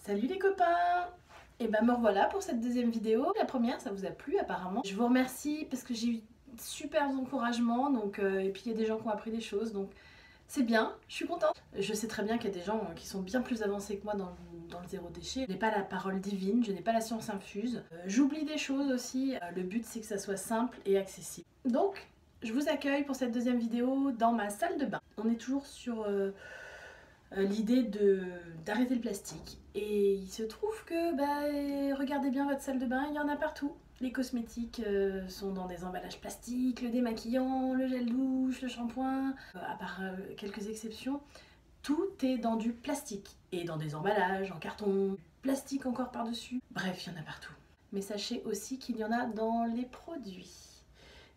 Salut les copains! Et ben me revoilà pour cette deuxième vidéo. La première, ça vous a plu apparemment. Je vous remercie parce que j'ai eu super encouragements, et puis il y a des gens qui ont appris des choses, donc c'est bien, je suis contente. Je sais très bien qu'il y a des gens qui sont bien plus avancés que moi dans le zéro déchet. Je n'ai pas la parole divine, je n'ai pas la science infuse. J'oublie des choses aussi. Le but c'est que ça soit simple et accessible. Donc, je vous accueille pour cette deuxième vidéo dans ma salle de bain. On est toujours sur l'idée d'arrêter le plastique. Et il se trouve que, regardez bien votre salle de bain, il y en a partout. Les cosmétiques sont dans des emballages plastiques, le démaquillant, le gel douche, le shampoing, à part quelques exceptions, tout est dans du plastique. Et dans des emballages, en carton, plastique encore par-dessus. Bref, il y en a partout. Mais sachez aussi qu'il y en a dans les produits.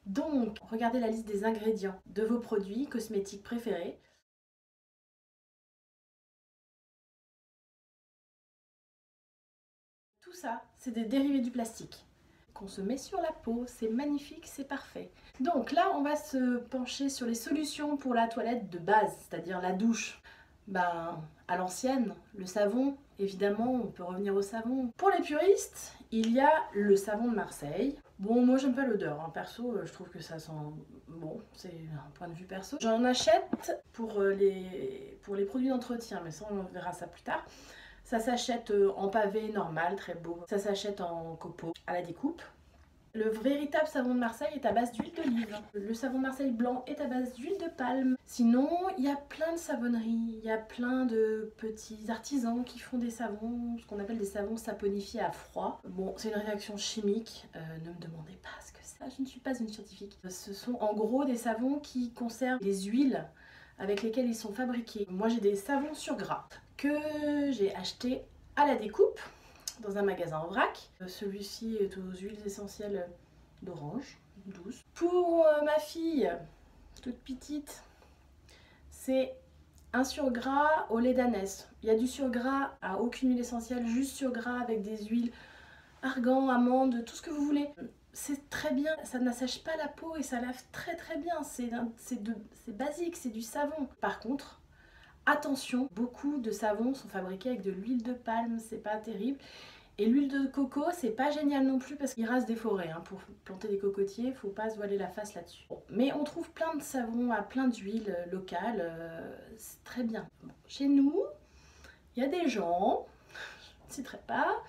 Donc, regardez la liste des ingrédients de vos produits cosmétiques préférés. Tout ça, c'est des dérivés du plastique qu'on se met sur la peau. C'est magnifique, c'est parfait. Donc là, on va se pencher sur les solutions pour la toilette de base, c'est-à-dire la douche. À l'ancienne, le savon, évidemment, on peut revenir au savon. Pour les puristes, il y a le savon de Marseille. Bon, moi j'aime pas l'odeur, hein. Perso, je trouve que ça sent bon, c'est un point de vue perso. J'en achète pour les produits d'entretien, mais ça on verra ça plus tard. Ça s'achète en pavé normal, très beau. Ça s'achète en copeaux à la découpe. Le véritable savon de Marseille est à base d'huile d'olive. Le savon de Marseille blanc est à base d'huile de palme. Sinon, il y a plein de savonneries. Il y a plein de petits artisans qui font des savons, ce qu'on appelle des savons saponifiés à froid. Bon, c'est une réaction chimique. Ne me demandez pas ce que c'est. Je ne suis pas une scientifique. Ce sont en gros des savons qui conservent les huiles avec lesquelles ils sont fabriqués. Moi, j'ai des savons sur gras que j'ai acheté à la découpe dans un magasin en vrac. Celui-ci est aux huiles essentielles d'orange, douce. Pour ma fille, toute petite, c'est un surgras au lait d'ânesse. Il y a du surgras à aucune huile essentielle, juste surgras avec des huiles argan, amandes, tout ce que vous voulez. C'est très bien, ça n'assèche pas la peau et ça lave très très bien. C'est basique, c'est du savon. Par contre, attention, beaucoup de savons sont fabriqués avec de l'huile de palme, c'est pas terrible. Et l'huile de coco, c'est pas génial non plus parce qu'il rase des forêts. Pour planter des cocotiers, faut pas se voiler la face là-dessus. Bon, mais on trouve plein de savons à plein d'huiles locales, c'est très bien. Bon, chez nous, il y a des gens, je ne citerai pas,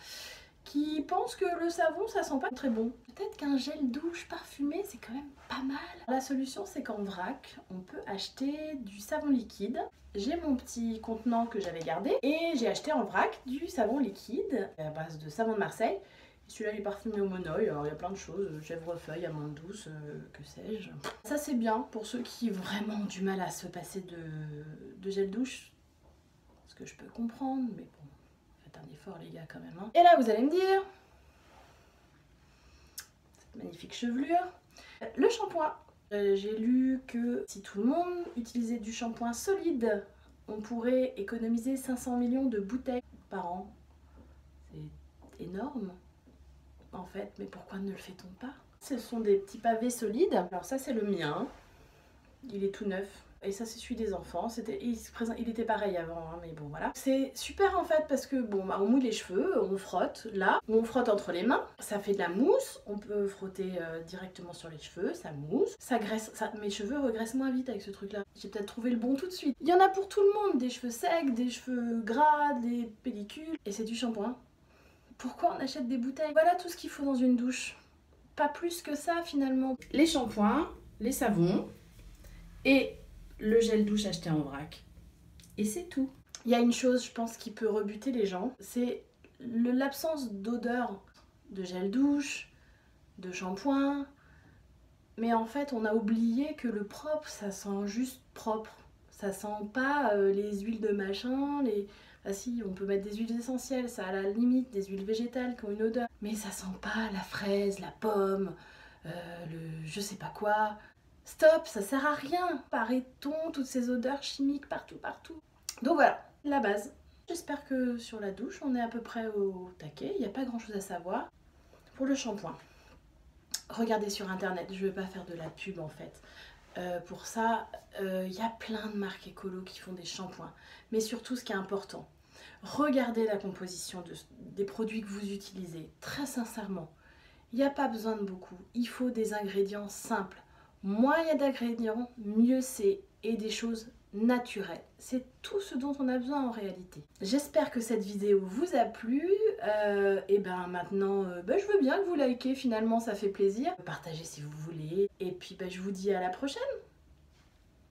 qui pensent que le savon ça sent pas très bon. Peut-être qu'un gel douche parfumé c'est quand même pas mal. La solution c'est qu'en vrac on peut acheter du savon liquide. J'ai mon petit contenant que j'avais gardé et j'ai acheté en vrac du savon liquide à base de savon de Marseille. Celui-là il est parfumé au monoeil, alors il y a plein de choses, chèvrefeuille, amande douce, que sais-je. Ça c'est bien pour ceux qui ont vraiment du mal à se passer de gel douche, ce que je peux comprendre, mais bon. Un effort les gars quand même. Et là vous allez me dire, cette magnifique chevelure, le shampoing. J'ai lu que si tout le monde utilisait du shampoing solide, on pourrait économiser 500 millions de bouteilles par an. C'est énorme en fait, mais pourquoi ne le fait-on pas? Ce sont des petits pavés solides. Alors ça c'est le mien, il est tout neuf. Et ça c'est celui des enfants, il était pareil avant, hein, mais bon voilà. C'est super en fait parce que on mouille les cheveux, on frotte là, on frotte entre les mains, ça fait de la mousse, on peut frotter directement sur les cheveux, ça mousse, ça graisse, mes cheveux regraissent moins vite avec ce truc là. J'ai peut-être trouvé le bon tout de suite. Il y en a pour tout le monde, des cheveux secs, des cheveux gras, des pellicules, et c'est du shampoing. Pourquoi on achète des bouteilles? Voilà tout ce qu'il faut dans une douche. Pas plus que ça finalement. Les shampoings, les savons et le gel douche acheté en vrac. Et c'est tout. Il y a une chose, je pense, qui peut rebuter les gens, c'est l'absence d'odeur de gel douche, de shampoing. Mais en fait, on a oublié que le propre, ça sent juste propre. Ça sent pas les huiles de machin, Ah si, on peut mettre des huiles essentielles, ça à la limite, des huiles végétales qui ont une odeur. Mais ça sent pas la fraise, la pomme, le je sais pas quoi. Stop, ça sert à rien. Arrêtons toutes ces odeurs chimiques partout. Donc voilà, la base. J'espère que sur la douche, on est à peu près au taquet. Il n'y a pas grand chose à savoir. Pour le shampoing, regardez sur internet. Je ne vais pas faire de la pub en fait. Pour ça, il y a plein de marques écolo qui font des shampoings. Mais surtout, ce qui est important, Regardez la composition des produits que vous utilisez, très sincèrement. Il n'y a pas besoin de beaucoup, il faut des ingrédients simples. Moins il y a d'ingrédients, mieux c'est, et des choses naturelles. C'est tout ce dont on a besoin en réalité. J'espère que cette vidéo vous a plu. Et ben maintenant, je veux bien que vous likez, finalement ça fait plaisir. Partagez si vous voulez. Et puis je vous dis à la prochaine.